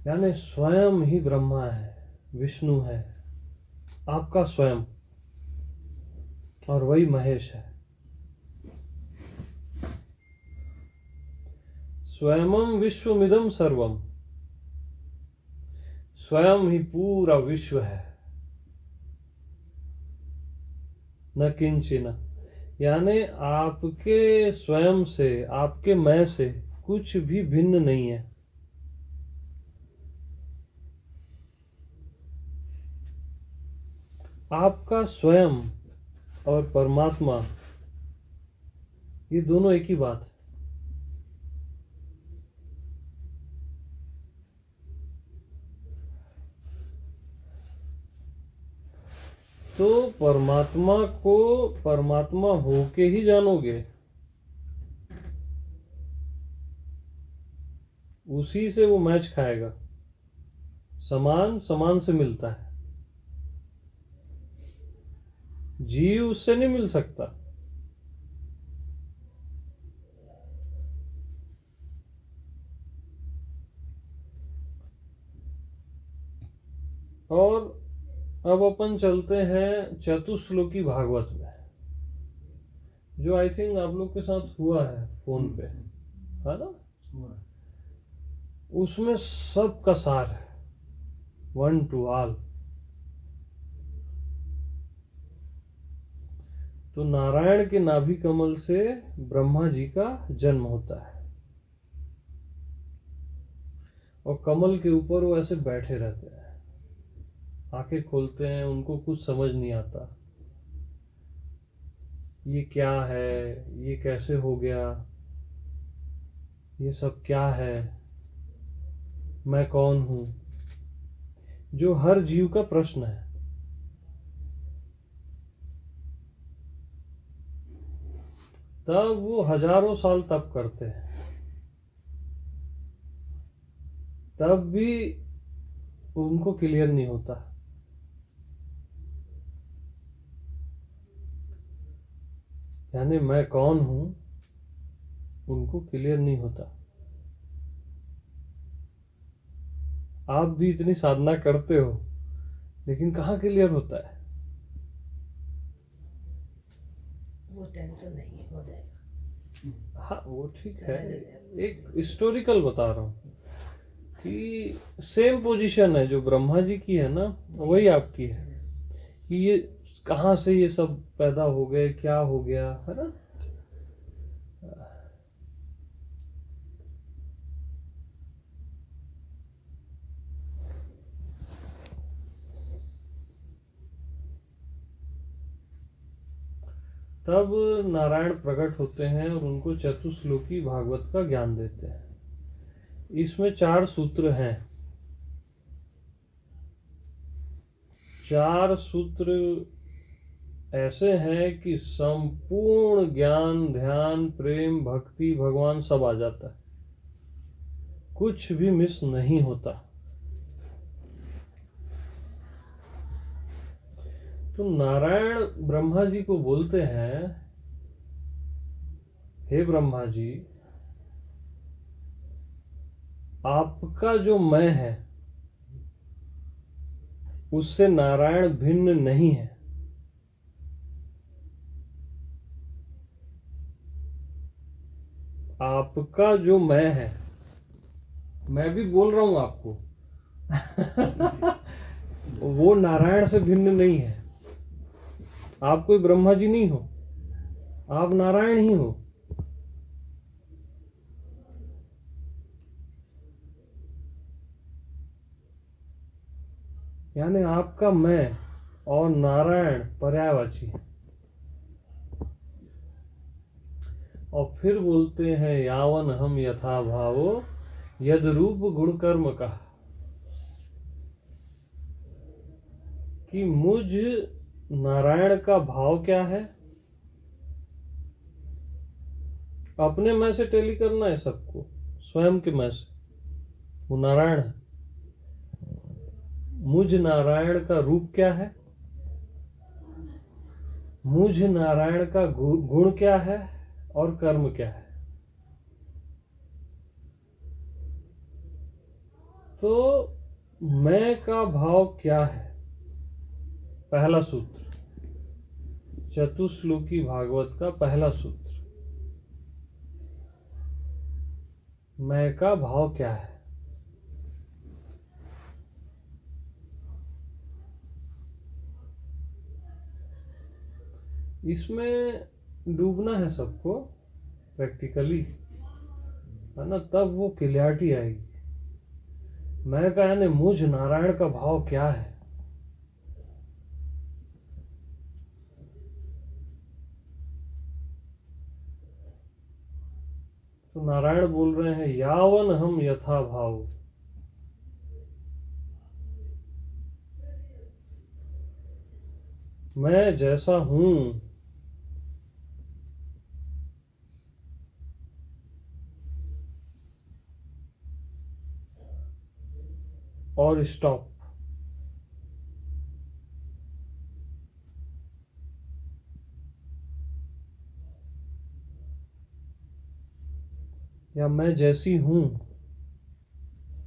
यानी स्वयं ही ब्रह्मा है, विष्णु है, आपका स्वयं, और वही महेश है। स्वयं विश्वमिदं सर्वम, स्वयं ही पूरा विश्व है। न किंचिन, यानी आपके स्वयं से, आपके मैं से कुछ भी भिन्न नहीं है। आपका स्वयं और परमात्मा, ये दोनों एक ही बात है। तो परमात्मा को परमात्मा होके ही जानोगे, उसी से वो मैच खाएगा। समान समान से मिलता है, जीव उससे नहीं मिल सकता। और अब अपन चलते हैं चतुश्लोकी भागवत में, जो आई थिंक आप लोग के साथ हुआ है फोन पे, है ना? उसमें सब का सार है, 1 to all। तो नारायण के नाभि कमल से ब्रह्मा जी का जन्म होता है, और कमल के ऊपर वो ऐसे बैठे रहते हैं, आंखें खोलते हैं, उनको कुछ समझ नहीं आता, ये क्या है, ये कैसे हो गया, ये सब क्या है, मैं कौन हूं, जो हर जीव का प्रश्न है। तब वो हजारों साल तप करते हैं, तब भी उनको क्लियर नहीं होता। यानी मैं कौन हूं, उनको क्लियर नहीं होता। आप भी इतनी साधना करते हो, लेकिन कहाँ क्लियर होता है? वो टेंशन नहीं है, हो जाएगा। हाँ वो ठीक है, एक हिस्टोरिकल बता रहा हूँ कि सेम पोजीशन है जो ब्रह्मा जी की है ना, वही आपकी है। कि ये कहाँ से ये सब पैदा हो गए, क्या हो गया, है ना? तब नारायण प्रकट होते हैं और उनको चतुश्लोकी भागवत का ज्ञान देते हैं। इसमें 4 सूत्र हैं। 4 सूत्र ऐसे हैं कि संपूर्ण ज्ञान, ध्यान, प्रेम, भक्ति, भगवान सब आ जाता है, कुछ भी मिस नहीं होता। तो नारायण ब्रह्मा जी को बोलते हैं, हे ब्रह्मा जी, आपका जो मैं है उससे नारायण भिन्न नहीं है। आपका जो मैं है, मैं भी बोल रहा हूं आपको वो नारायण से भिन्न नहीं है। आप कोई ब्रह्मा जी नहीं हो, आप नारायण ही हो। यानी आपका मैं और नारायण पर्यायवाची है। और फिर बोलते हैं, यावन हम यथा भावो यद रूप गुण कर्म का, कि मुझ नारायण का भाव क्या है। अपने मैं से टेली करना है सबको, स्वयं के मैं से, वो नारायण है। मुझ नारायण का रूप क्या है, मुझ नारायण का गुण क्या है, और कर्म क्या है। तो मैं का भाव क्या है? पहला सूत्र, चतुश्लोकी भागवत का पहला सूत्र, मैं का भाव क्या है? इसमें डूबना है सबको प्रैक्टिकली, है ना, तब वो क्लियरिटी आएगी। मैं का यानी मुझ नारायण का भाव क्या है? तो नारायण बोल रहे हैं यावन हम यथा भाव, मैं जैसा हूं और स्टॉप। या मैं जैसी हूं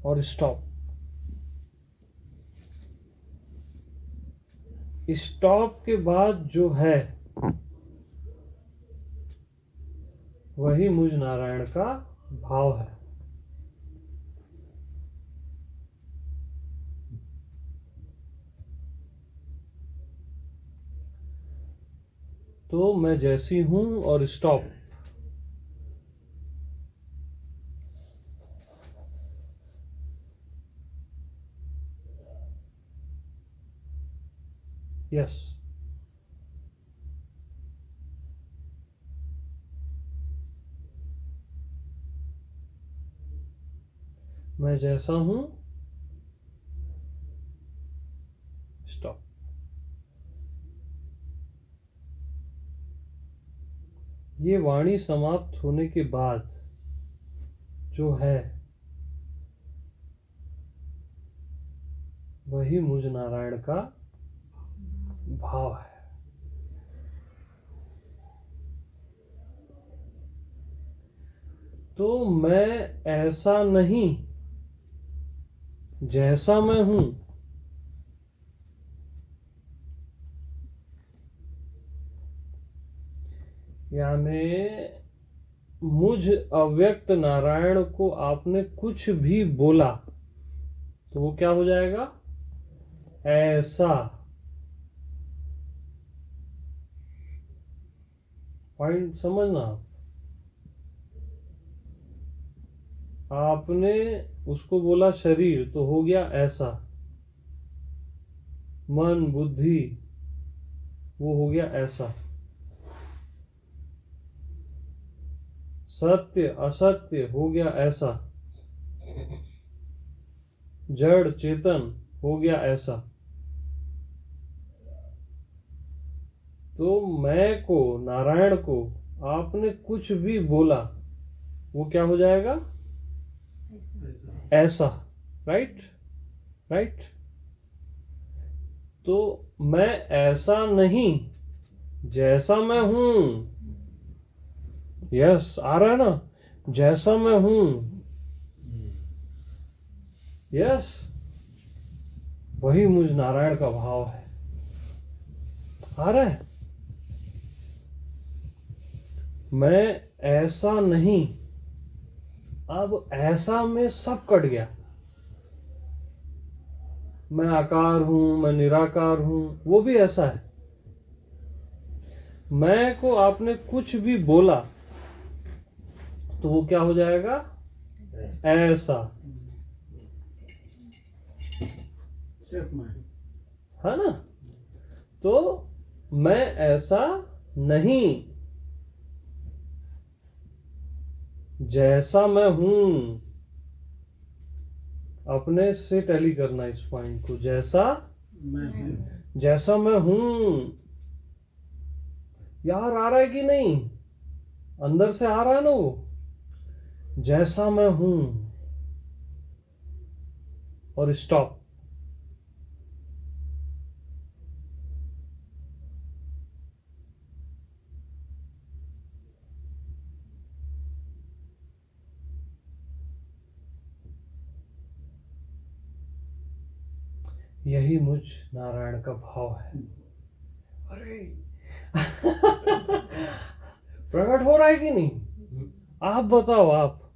और स्टॉप। स्टॉप के बाद जो है वही मुझ नारायण का भाव है। तो मैं जैसी हूं और स्टॉप। यस, मैं जैसा हूं स्टॉप। ये वाणी समाप्त होने के बाद जो है वही मुझ नारायण का भाव है। तो मैं ऐसा नहीं, जैसा मैं हूं, यानी मुझ अव्यक्त नारायण को आपने कुछ भी बोला तो वो क्या हो जाएगा? ऐसा। पॉइंट समझना। आपने उसको बोला शरीर तो हो गया ऐसा, मन बुद्धि वो हो गया ऐसा, सत्य असत्य हो गया ऐसा, जड़ चेतन हो गया ऐसा। तो मैं को, नारायण को आपने कुछ भी बोला वो क्या हो जाएगा? ऐसा। Right right. तो मैं ऐसा नहीं, जैसा मैं हूं। यस, आ रहा है ना? जैसा मैं हूं। यस, वही मुझ नारायण का भाव है। आ रहा है? मैं ऐसा नहीं, अब ऐसा में सब कट गया। मैं आकार हूं, मैं निराकार हूं, वो भी ऐसा है। मैं को आपने कुछ भी बोला तो वो क्या हो जाएगा? ऐसा। सिर्फ मैं, है ना? तो मैं ऐसा नहीं, जैसा मैं हूं। अपने से टैली करना इस पॉइंट को, जैसा मैं हूँ। जैसा मैं हूं। यार आ रहा है कि नहीं? अंदर से आ रहा है ना वो? जैसा मैं हूं और स्टॉप। यही मुझ नारायण का भाव है। अरे प्रकट हो रहा है कि नहीं? आप बताओ, आप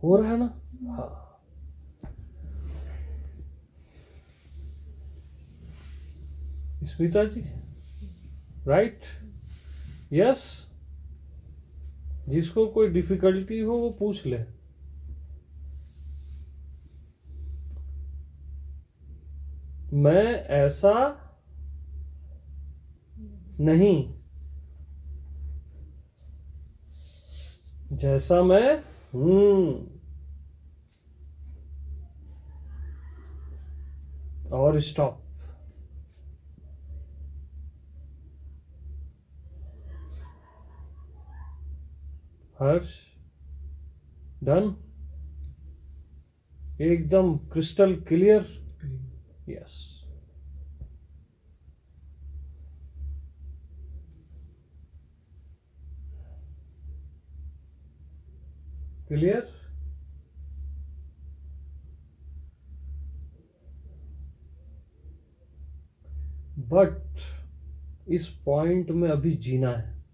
हो रहा है ना? हाँ। स्मिता जी, राइट? यस। जिसको कोई डिफिकल्टी हो वो पूछ ले। मैं ऐसा नहीं जैसा मैं हूं। और स्टॉप। हर्ष, डन? एकदम crystal clear. Yes. Clear? But इस पॉइंट में अभी जीना है।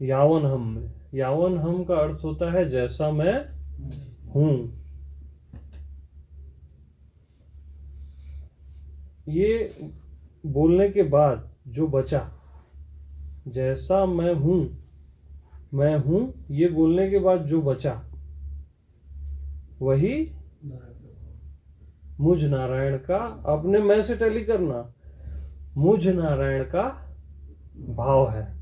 यावन हम में, यावन हम का अर्थ होता है जैसा मैं हूं। ये बोलने के बाद जो बचा, जैसा मैं हूं, ये बोलने के बाद जो बचा वही मुझ नारायण का, अपने मैं से टैली करना, मुझ नारायण का भाव है।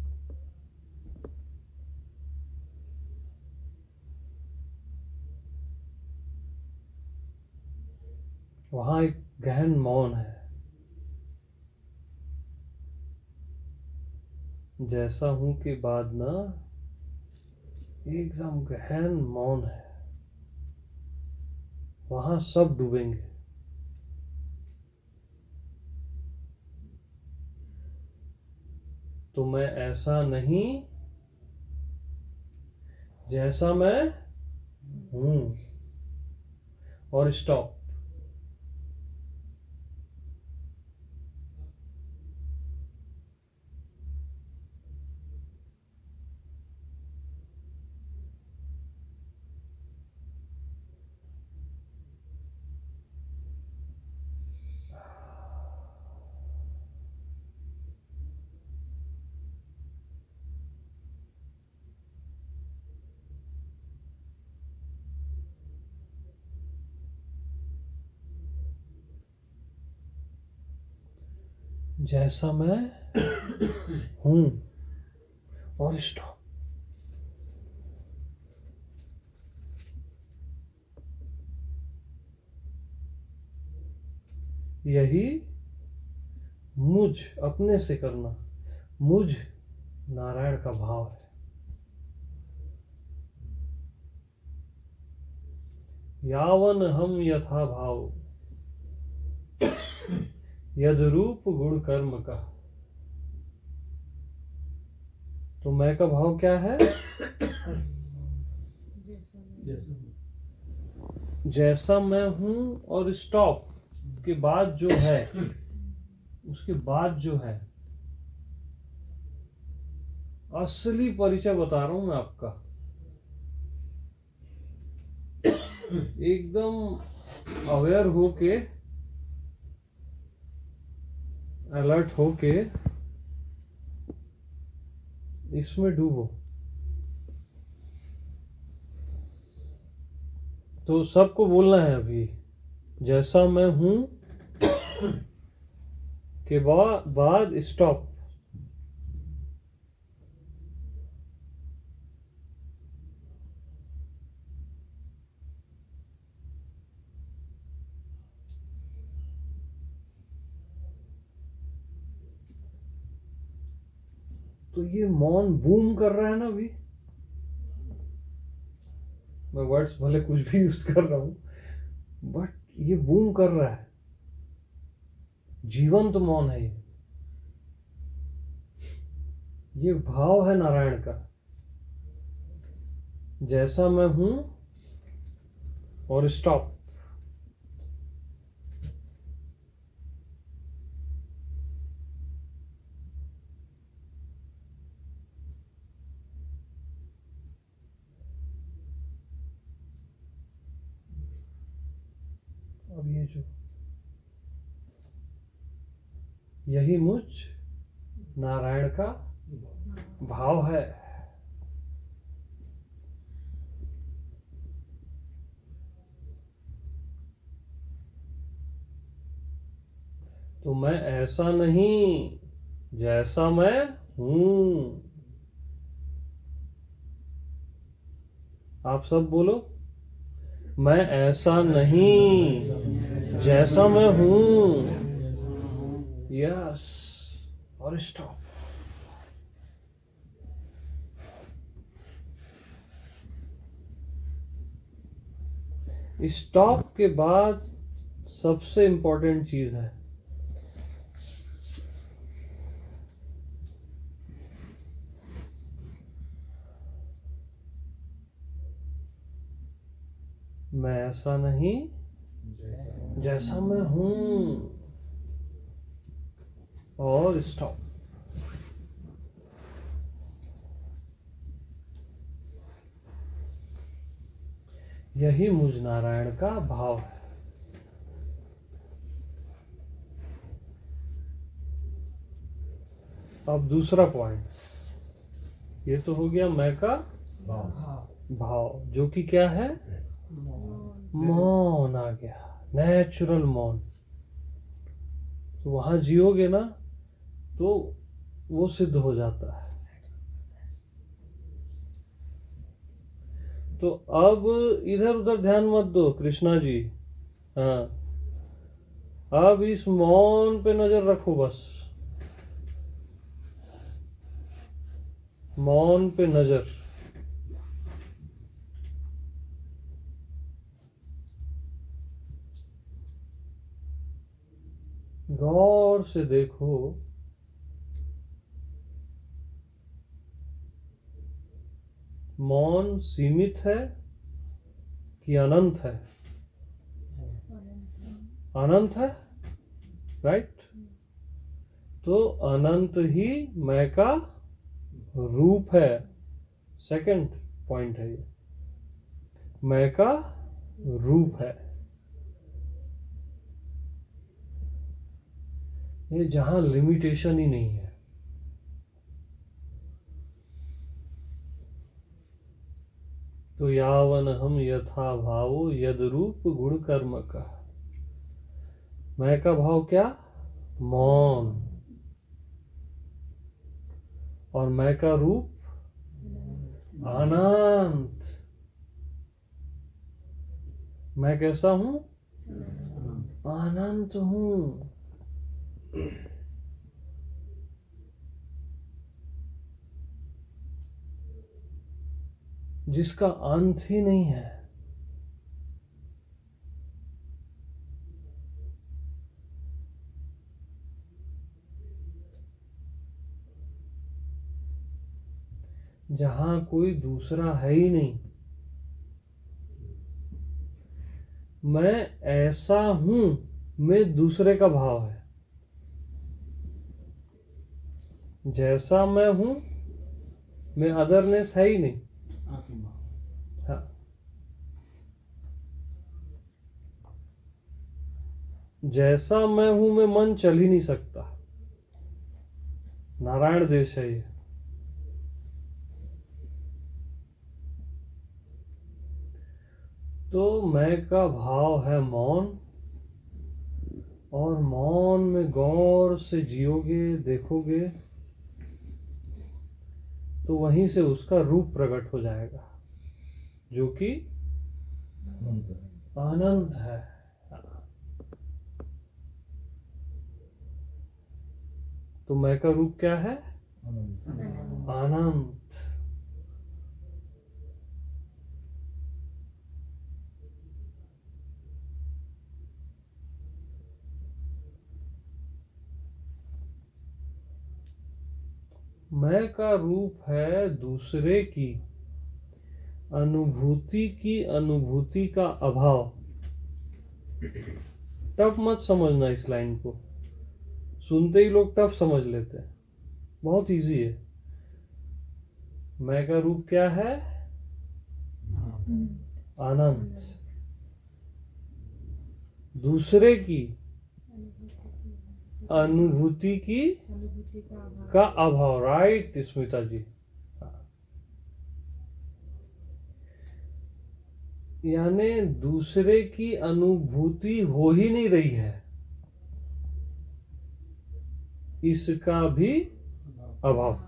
वहां एक गहन मौन है। जैसा हूं के बाद ना एकदम गहन मौन है। वहां सब डूबेंगे। तो मैं ऐसा नहीं जैसा मैं हूं। और स्टॉप। जैसा मैं हूं। और स्टॉप। यही मुझ अपने से करना, मुझ नारायण का भाव है। यावन हम यथा भाव यद रूप गुण कर्म का। तो मैं का भाव क्या है? जैसा मैं हूं। और स्टॉप के बाद जो है, उसके बाद जो है असली परिचय बता रहा हूं मैं आपका। एकदम अवेयर होके, अलर्ट होके इसमें डूबो। तो सबको बोलना है अभी, जैसा मैं हूं के बाद स्टॉप। तो ये मौन बूम कर रहा है ना अभी। मैं वर्ड्स भले कुछ भी यूज कर रहा हूं, बट ये बूम कर रहा है। जीवंत मौन है ये भाव है नारायण का। जैसा मैं हूं। और स्टॉप। जो यही मुझ नारायण का भाव है। तो मैं ऐसा नहीं जैसा मैं हूं। आप सब बोलो, मैं ऐसा नहीं जैसा मैं हूं। यस, और स्टॉप। स्टॉप के बाद सबसे इंपॉर्टेंट चीज है, मैं ऐसा नहीं जैसा मैं हूं, और स्टॉप। यही मुझ नारायण का भाव है। अब दूसरा पॉइंट, ये तो हो गया मैं का भाव, जो कि क्या है? मौन आ गया, नेचुरल मौन। तो वहां जियोगे ना तो वो सिद्ध हो जाता है। तो अब इधर उधर ध्यान मत दो कृष्णा जी। हाँ, अब इस मौन पे नजर रखो बस, मौन पे नजर। गौर से देखो, मौन सीमित है कि अनंत है? अनंत है, राइट? तो अनंत ही मैं का रूप है। सेकंड पॉइंट है ये, मैं का रूप है। ये जहां लिमिटेशन ही नहीं है। तो यावन हम यथा भावो यद रूप गुण कर्म का। मैं का भाव क्या? मौन। और मैं का रूप अनंत। मैं कैसा हूं? अनंत हूं। जिसका अंत ही नहीं है। जहां कोई दूसरा है ही नहीं। मैं ऐसा हूं में दूसरे का भाव है। जैसा मैं हूं में अदरनेस है ही नहीं। आत्मभाव। हाँ, जैसा मैं हूं में मन चल ही नहीं सकता। नारायण देश है ये। तो मैं का भाव है मौन, और मौन में गौर से जियोगे, देखोगे, तो वहीं से उसका रूप प्रकट हो जाएगा, जो कि अनंत है। तो मैं का रूप क्या है? अनंत। मैं का रूप है दूसरे की अनुभूति का अभाव। टफ मत समझना इस लाइन को, सुनते ही लोग टफ समझ लेते हैं। बहुत इजी है। मैं का रूप क्या है? अनंत। दूसरे की अनुभूति की का अभाव। राइट स्मिता जी। यानी दूसरे की अनुभूति हो ही नहीं रही है, इसका भी अभाव।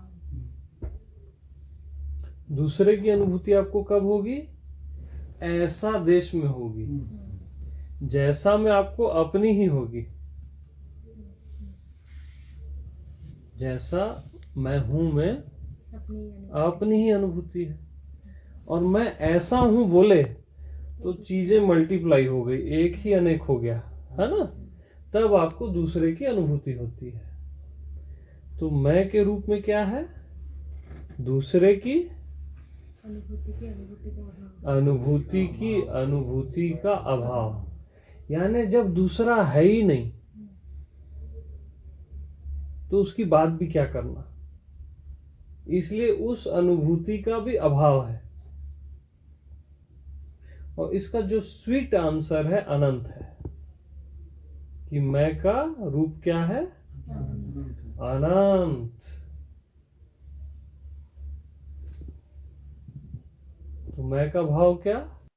दूसरे की अनुभूति आपको कब होगी? ऐसा देश में होगी जैसा में आपको अपनी ही होगी। जैसा मैं हूं में अपनी ही अनुभूति है, और मैं ऐसा हूं बोले तो चीजें मल्टीप्लाई हो गई, एक ही अनेक हो गया, है ना? तब आपको दूसरे की अनुभूति होती है। तो मैं के रूप में क्या है? दूसरे की अनुभूति का अभाव। यानी जब दूसरा है ही नहीं तो उसकी बात भी क्या करना, इसलिए उस अनुभूति का भी अभाव है। और इसका जो स्वीट आंसर है अनंत है, कि मैं का रूप क्या है? अनंत। तो मैं का भाव क्या?